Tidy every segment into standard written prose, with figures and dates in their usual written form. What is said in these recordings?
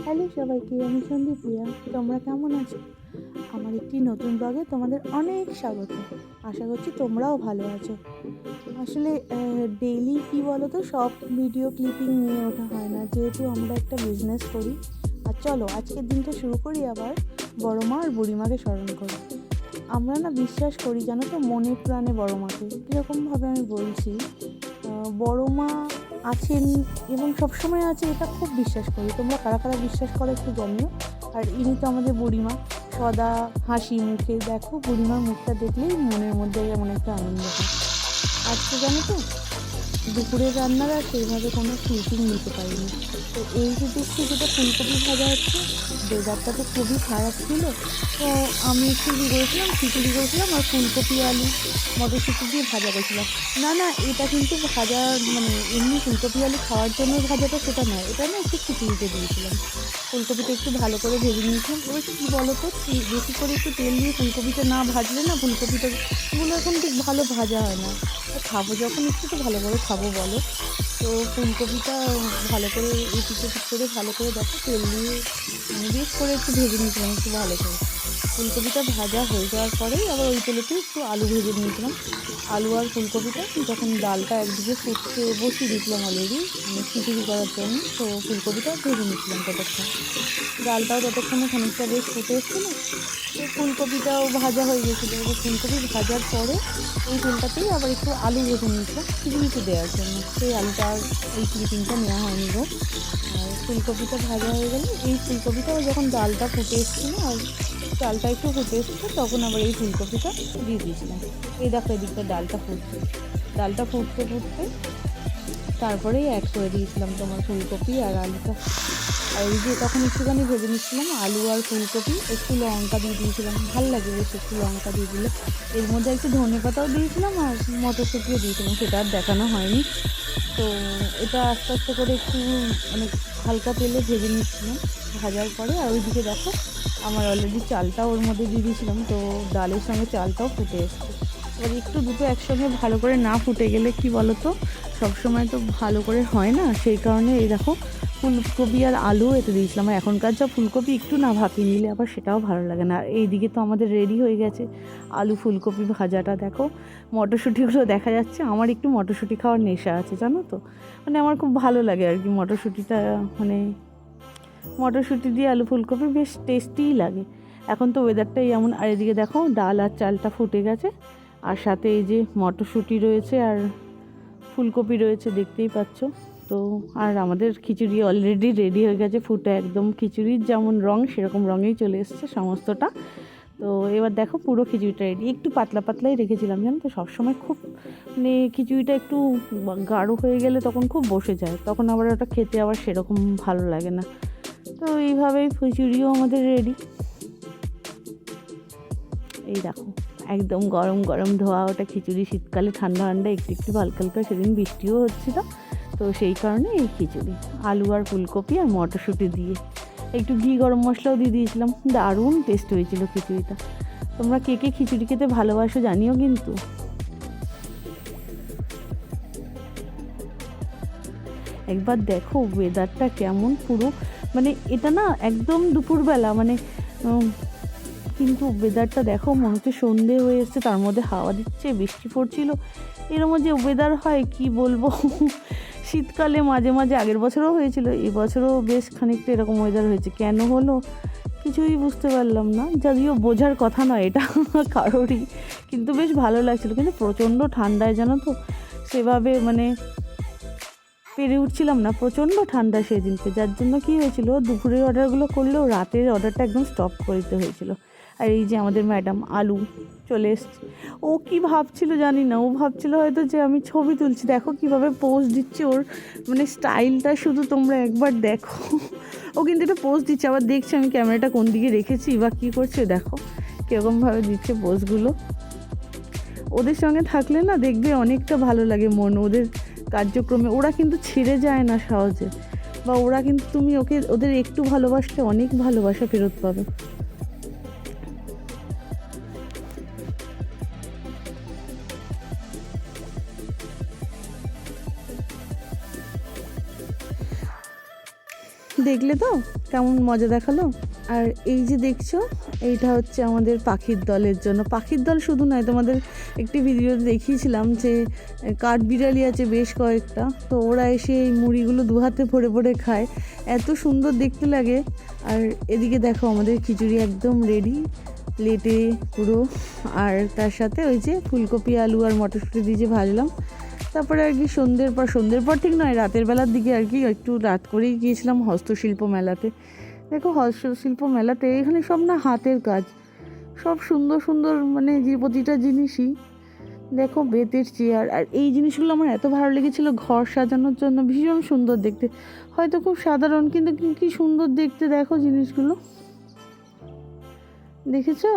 Hello সবাইকে, আমি সন্দীপ্রিয়া। তোমরা কেমন আছো? আমার একটি নতুন ব্লগে তোমাদের অনেক স্বাগত। আশা করছি তোমরাও ভালো আছো। আসলে ডেইলি কী বলো তো, সব ভিডিও ক্লিপিং নিয়ে ওঠা হয় না, যেহেতু আমরা একটা বিজনেস করি। আর চলো আজকের দিনটা শুরু করি আবার বড় মা আর বুড়িমাকে স্মরণ করি। আমরা না বিশ্বাস করি, জানো তো, মনে প্রাণে বড় মাকে। কীরকমভাবে আমি বলছি, বড় মা আছেন এবং সবসময় আছে, এটা খুব বিশ্বাস করি। তোমরা কারা কারা বিশ্বাস করো একটু জানিও। আর ইনি তো আমাদের বুড়িমা, সদা হাসি মুখে। দেখো, বুড়িমার মুখটা দেখলেই মনের মধ্যে এমন একটা আনন্দ হয়। আজকে জানো তো, দুপুরের রান্নার আর সেইভাবে কোনো ক্লিপিং নিতে পারিনি। তো এই যে দেখছি যেটা ফুলকপি ভাজা হচ্ছে, ওয়েদারটা তো খুবই খারাপ ছিল। তো আমি একটু কী করেছিলাম, খিচুড়ি করেছিলাম আর ফুলকপি আলু মটরশুঁটি দিয়ে ভাজা করেছিলাম। না না, এটা কিন্তু ভাজা, মানে এমনি ফুলকপি আলু খাওয়ার জন্য ভাজাটা সেটা নয়, এটা না একটু খিচুড়িতে দিয়েছিলাম। ফুলকপিটা একটু ভালো করে ভেজে নিয়েছিলাম। এবার কী বলো তো, বেশি করে একটু তেল দিয়ে ফুলকপিটা না ভাজলে না, ফুলকপিটাগুলো এখন ঠিক ভালো ভাজা হয় না। খাবো যখন একটু তো ভালো করে খাবো বলো। তো ফুলকপিটা ভালো করে এপিট ওপিট করে ভালো করে দেখো তেল দিয়ে, মানে বেশ করে একটু ভেজে নিয়েছিলাম একটু ভালো করে। ফুলকপিটা ভাজা হয়ে যাওয়ার পরেই আবার ওই তেলেতে একটু আলু ভেজে নিয়েছিলাম। আলু আর ফুলকপিটা যখন ডালটা একদিকে ফুটতে বসিয়ে দিয়েছিলাম অলরেডি, মানে খিচুড়ি করার জন্য, তো ফুলকপিটা ভেজে নিয়েছিলাম ততক্ষণ। ডালটাও ততক্ষণে খানিকটা বেশ ফুটে এসেছিলো। তো ফুলকপিটাও ভাজা হয়ে গেছিলো। এবার ফুলকপি ভাজার পরে ওই তেলটাতেই আবার একটু আলু ভেজে নিয়েছিলাম খিচুড়িতে দেওয়ার জন্য। সেই আলুটা আর এই ক্লিপিংটা নেওয়া হয়নি গো। আর ফুলকপিটা ভাজা হয়ে গেলে এই ফুলকপিটাও যখন ডালটা ফুটে এসেছিলো আর ডালটা একটু ফুটে এসেছিলো, তখন আবার এই ফুলকপিটা দিয়ে দিয়েছিলাম। এই দেখো এদিকটা ডালটা ফুটছে। ডালটা ফুটতে ফুটতে তারপরেই অ্যাড করে দিয়েছিলাম তোমার ফুলকপি আর আলুটা। আর এই যে তখন একটুখানি ভেজে নিচ্ছিলাম আলু আর ফুলকপি, একটু লঙ্কা দিয়ে দিয়েছিলাম, ভালো লাগে বেশ একটু লঙ্কা দিয়ে দিলে। এর মধ্যে একটু ধনেপাতাও দিয়েছিলাম আর মটরশুঁটিও দিয়েছিলাম, সেটা আর দেখানো হয়নি। তো এটা আস্তে আস্তে করে একটু, মানে হালকা তেলে ভেজে নিচ্ছিলাম। ভাজার পরে আর ওইদিকে দেখো আমার অলরেডি চালটাও ওর মধ্যে দিয়ে দিয়েছিলাম, তো ডালের সঙ্গে চালটাও ফুটে এসছে। এবার একটু দুটো একসঙ্গে ভালো করে না ফুটে গেলে কি বলো তো, সবসময় তো ভালো করে হয় না, সেই কারণে এই দেখো ফুলকপি আর আলু এতে দিয়েছিলাম। আর এখনকার যা ফুলকপি একটু না ভাপিয়ে নিলে আবার সেটাও ভালো লাগে না। আর এইদিকে তো আমাদের রেডি হয়ে গেছে আলু ফুলকপি ভাজাটা। দেখো মটরশুঁটিগুলো দেখা যাচ্ছে। আমার একটু মটরশুঁটি খাওয়ার নেশা আছে জানো তো, মানে আমার খুব ভালো লাগে আর কি মটরশুঁটিটা, মানে মটরশুঁটি দিয়ে আলু ফুলকপি বেশ টেস্টিই লাগে। এখন তো ওয়েদারটাই এমন। আর এদিকে দেখো ডাল আর চালটা ফুটে গেছে, আর সাথে এই যে মটরশুঁটি রয়েছে আর ফুলকপি রয়েছে, দেখতেই পাচ্ছ। তো আর আমাদের খিচুড়ি অলরেডি রেডি হয়ে গেছে, ফুটে একদম খিচুড়ির যেমন রঙ সেরকম রঙেই চলে এসছে সমস্তটা। তো এবার দেখো পুরো খিচুড়িটা রেডি। একটু পাতলা পাতলাই রেখেছিলাম জানো তো, সবসময় খুব, মানে খিচুড়িটা একটু গাঢ় হয়ে গেলে তখন খুব বসে যায়, তখন আবার ওটা খেতে আবার সেরকম ভালো লাগে না। তো এইভাবেই খিচুড়িও আমাদের রেডি। এই দেখো একদম গরম গরম ধোয়া ওটা খিচুড়ি, শীতকালে ঠান্ডা ঠান্ডা একটু একটু হালকা হালকা, সেদিন বৃষ্টিও হচ্ছিল, তো সেই কারণে এই খিচুড়ি আলু আর ফুলকপি আর মটরশুঁটি দিয়ে একটু ঘি গরম মশলাও দিয়ে দিয়েছিলাম। দারুণ টেস্ট হয়েছিল খিচুড়িটা। তোমরা কে কে খিচুড়ি খেতে ভালোবাসো জানিও কিন্তু। একবার দেখো ওয়েদারটা কেমন পুরো, মানে এটা না একদম দুপুরবেলা, মানে কিন্তু ওয়েদারটা দেখো মনে হচ্ছে সন্ধে হয়ে এসছে, তার মধ্যে হাওয়া দিচ্ছে, বৃষ্টি পড়ছিল। এরকম যে ওয়েদার হয় কি বলবো। শীতকালে মাঝে মাঝে আগের বছরও হয়েছিল, এবছরও বেশ খানিকটা এরকম ওয়েদার হয়েছে। কেন হলো কিছুই বুঝতে পারলাম না, যদিও বোঝার কথা নয় এটা কারোরই, কিন্তু বেশ ভালো লাগছিলো। কিন্তু প্রচণ্ড ঠান্ডায় জানো তো, সেভাবে মানে পেরে উঠছিলাম না, প্রচণ্ড ঠান্ডা সেদিনকে। যার জন্য কী হয়েছিল, দুপুরের অর্ডারগুলো করলেও রাতের অর্ডারটা একদম স্টপ করে দিতে হয়েছিল। আর এই যে আমাদের ম্যাডাম আলু চলে এসছে। ও কি ভাবছিল জানি না, ও ভাবছিল হয়তো যে আমি ছবি তুলছি। দেখো কিভাবে পোজ দিচ্ছে, ওর মানে স্টাইলটা শুধু তোমরা একবার দেখো। ও কিন্তু এটা পোজ দিচ্ছে, আবার দেখছে আমি ক্যামেরাটা কোন দিকে রেখেছি বা কী করছে, দেখো কীরকমভাবে দিচ্ছে পোজগুলো। ওদের সঙ্গে থাকলে না দেখবে অনেকটা ভালো লাগে মন, ওদের কার্যক্রমে ওরা কিন্তু ছেড়ে যায় না সহজে, বা ওরা কিন্তু তুমি ওদের একটু ভালোবাসলে অনেক ভালোবাসা ফেরত পাবে। দেখলে তো কেমন মজা দেখালো। আর এই যে দেখছো, এইটা হচ্ছে আমাদের পাখির দলের জন্য। পাখির দল শুধু নয়, তোমাদের একটি ভিডিওতে দেখিয়েছিলাম যে কাঠবিড়ালি আছে বেশ কয়েকটা, তো ওরা এসে এই মুড়িগুলো দু হাতে ভরে ভরে খায়, এত সুন্দর দেখতে লাগে। আর এদিকে দেখো আমাদের খিচুড়ি একদম রেডি প্লেটে পুরো, আর তার সাথে ওই যে ফুলকপি আলু আর মটরশুঁটি দিয়ে যে ভাজলাম। তারপরে আর কি সন্ধ্যের পর ঠিক নয়, রাতের বেলার দিকে আর কি একটু রাত করেই গিয়েছিলাম হস্তশিল্প মেলাতে। দেখো হস্তশিল্প মেলাতে এখানে সব না হাতের কাজ, সব সুন্দর সুন্দর, মানে যে প্রতিটা জিনিসই দেখো, বেতের চেয়ার। আর এই জিনিসগুলো আমার এত ভালো লেগেছিলো ঘর সাজানোর জন্য, ভীষণ সুন্দর দেখতে, হয়তো খুব সাধারণ কিন্তু কি সুন্দর দেখতে দেখো জিনিসগুলো, দেখেছো?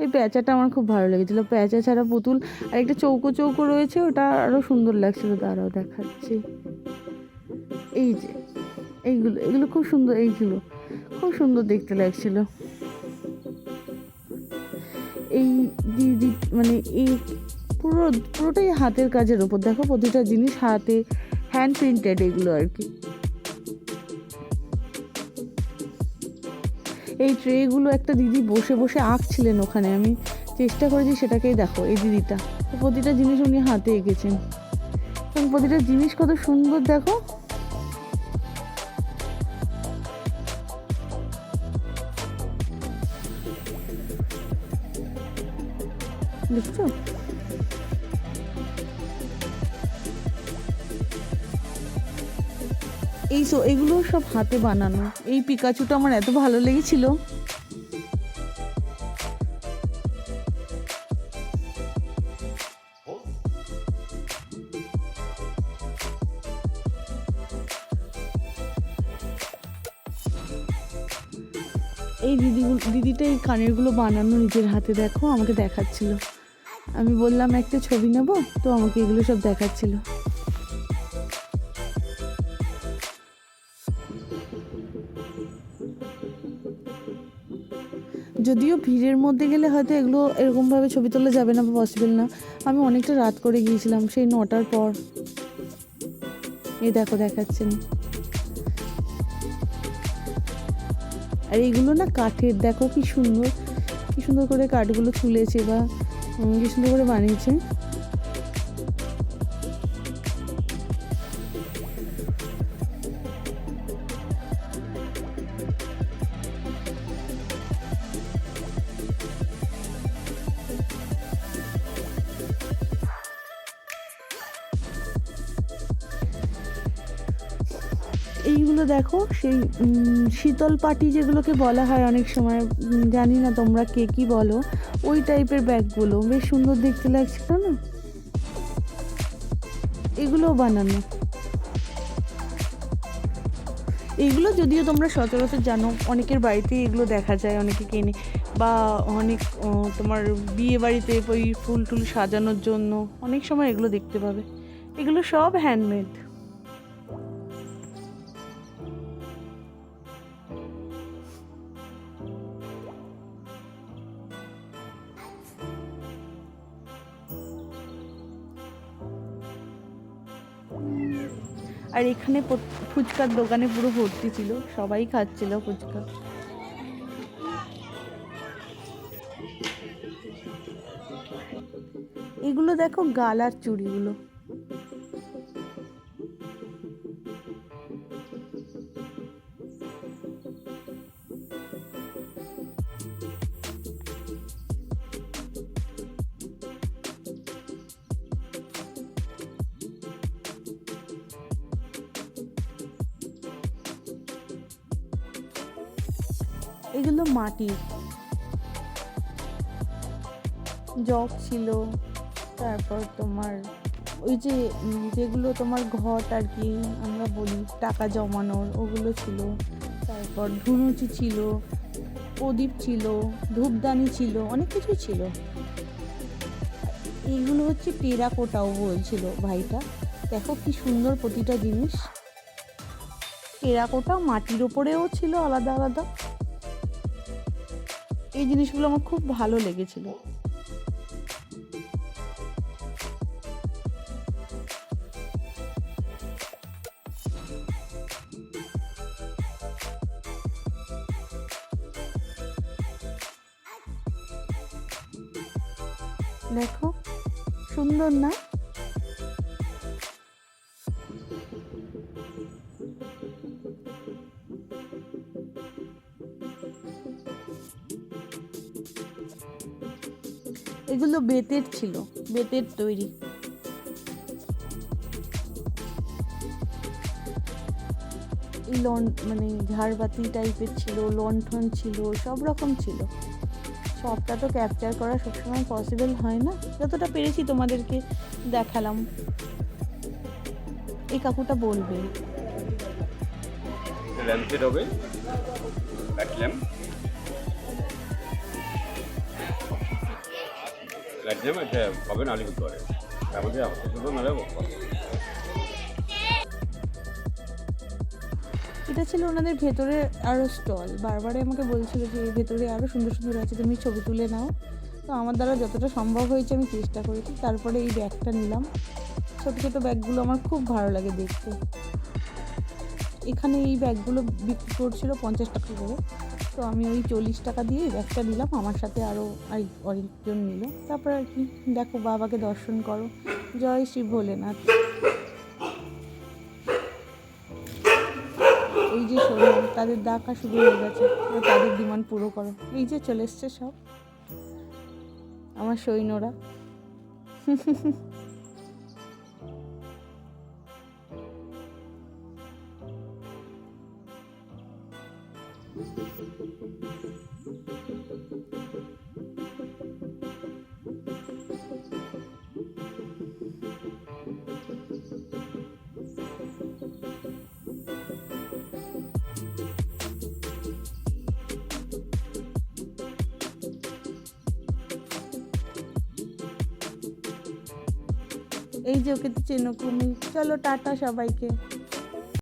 এই প্যাঁচাটা আমার খুব ভালো লেগেছিলো, প্যাঁচা ছাড়া পুতুল আর একটা চৌকো চৌকো রয়েছে, ওটা আরও সুন্দর লাগছিলো, তারাও দেখাচ্ছি। এই যে এগুলো খুব সুন্দর, এইগুলো খুব সুন্দর দেখতে লাগছিল। এই দিদি মানে এই পুরোটাই হাতের কাজের ওপর, দেখো প্রতিটা জিনিস হাতে হ্যান্ড প্রিন্টেড এগুলো আর কি। এই ট্রেগুলো একটা দিদি বসে বসে আঁকছিলেন ওখানে, আমি চেষ্টা করেছি সেটাকেই, দেখো এই দিদিটা প্রতিটা জিনিস উনি হাতে এঁকেছেন, এবং প্রতিটা জিনিস কত সুন্দর দেখো। দেখছো? এইগুলো সব হাতে বানানো। এই পিকাচুটা আমার এত ভালো লেগেছিল। এই দিদিটা এই কানেরগুলো বানানো নিজের হাতে, দেখো আমাকে দেখাচ্ছিল। আমি বললাম একটা ছবি নেব, তো আমাকে এগুলো সব দেখাচ্ছিল। যদিও ভিড়ের মধ্যে গেলে হয়তো এগুলো এরকমভাবে ছবি তোলা যাবে না বা পসিবল না, আমি অনেকটা রাত করে গিয়েছিলাম, সেই 9টার পর। এই দেখো দেখাচ্ছেন। আর এইগুলো না কাঠের, দেখো কি সুন্দর করে কাঠগুলো ছুলেছে বা কি সুন্দর করে বানিয়েছে। এইগুলো দেখো সেই শীতল পাটি যেগুলোকে বলা হয় অনেক সময়, জানি না তোমরা কে কি বলো, ওই টাইপের ব্যাগগুলো বেশ সুন্দর দেখতে লাগছিল না, এগুলোও বানানো। এইগুলো যদিও তোমরা সচরাচর জানো, অনেকের বাড়িতেই এগুলো দেখা যায়, অনেকে কেনে, বা অনেক তোমার বিয়ে বাড়িতে ওই ফুল টুল সাজানোর জন্য অনেক সময় এগুলো দেখতে পাবে। এগুলো সব হ্যান্ডমেড। আর এখানে ফুচকার দোকানে পুরো ভর্তি ছিল, সবাই খাচ্ছিল ফুচকা। এগুলো দেখো গালার চুড়িগুলো, এগুলো মাটির জগ ছিল। তারপর তোমার ওই যে যেগুলো তোমার ঘট আর কি আমরা বলি টাকা জমানোর, ওগুলো ছিল। তারপর ধুনুচি ছিল, প্রদীপ ছিল, ধূপদানি ছিল, অনেক কিছু ছিল। এইগুলো হচ্ছে টেরাকোটাও বলছিল ভাইটা, দেখো কি সুন্দর প্রতিটা জিনিস। টেরাকোটা মাটির ওপরেও ছিল আলাদা আলাদা। এই জিনিসগুলো আমার খুব ভালো লেগেছিল। দেখো সুন্দর না? এগুলো বেতের ছিল, বেতের তৈরি। এই মানে ঝাড়বাতি টাইপের ছিল, লণ্ঠন ছিল, সব রকম ছিল। সবটা তো ক্যাপচার করা সবসময় পসিবল হয় না, যতটা পেরেছি তোমাদেরকে দেখালাম। এই কাকুটা বলবে ল্যাম্পসেট হবে, লাইট ল্যাম্প এটা হবে না আলিপুরদুয়ারে, আমাদের শুধু নালে। এটা ছিল ওনাদের ভেতরে আরও স্টল। বারবারে আমাকে বলছিল যে ভেতরে আরও সুন্দর সুন্দর আছে, তুমি ছবি তুলে নাও। তো আমার দ্বারা যতটা সম্ভব হয়েছে আমি চেষ্টা করেছি। তারপরে এই ব্যাগটা নিলাম। ছোটো ছোটো ব্যাগগুলো আমার খুব ভালো লাগে দেখতে। এখানে এই ব্যাগগুলো বিক্রি করছিল 50 টাকা করে। তো আমি ওই 40 টাকা দিয়ে এই ব্যাগটা নিলাম, আমার সাথে আরও অনেকজন নিল। তারপরে আর কি, দেখো বাবাকে দর্শন করো। জয় শ্রী ভোলেনাথ। এই যে শোনো, তাদের ডাকা শুরু হয়ে গেছে, তাদের ডিমান্ড পুরো করো। এই যে চলে এসছে সব আমার সৈন্যরা। এই যে ওকে তো চেনো কুমির। চলো টাটা সবাইকে।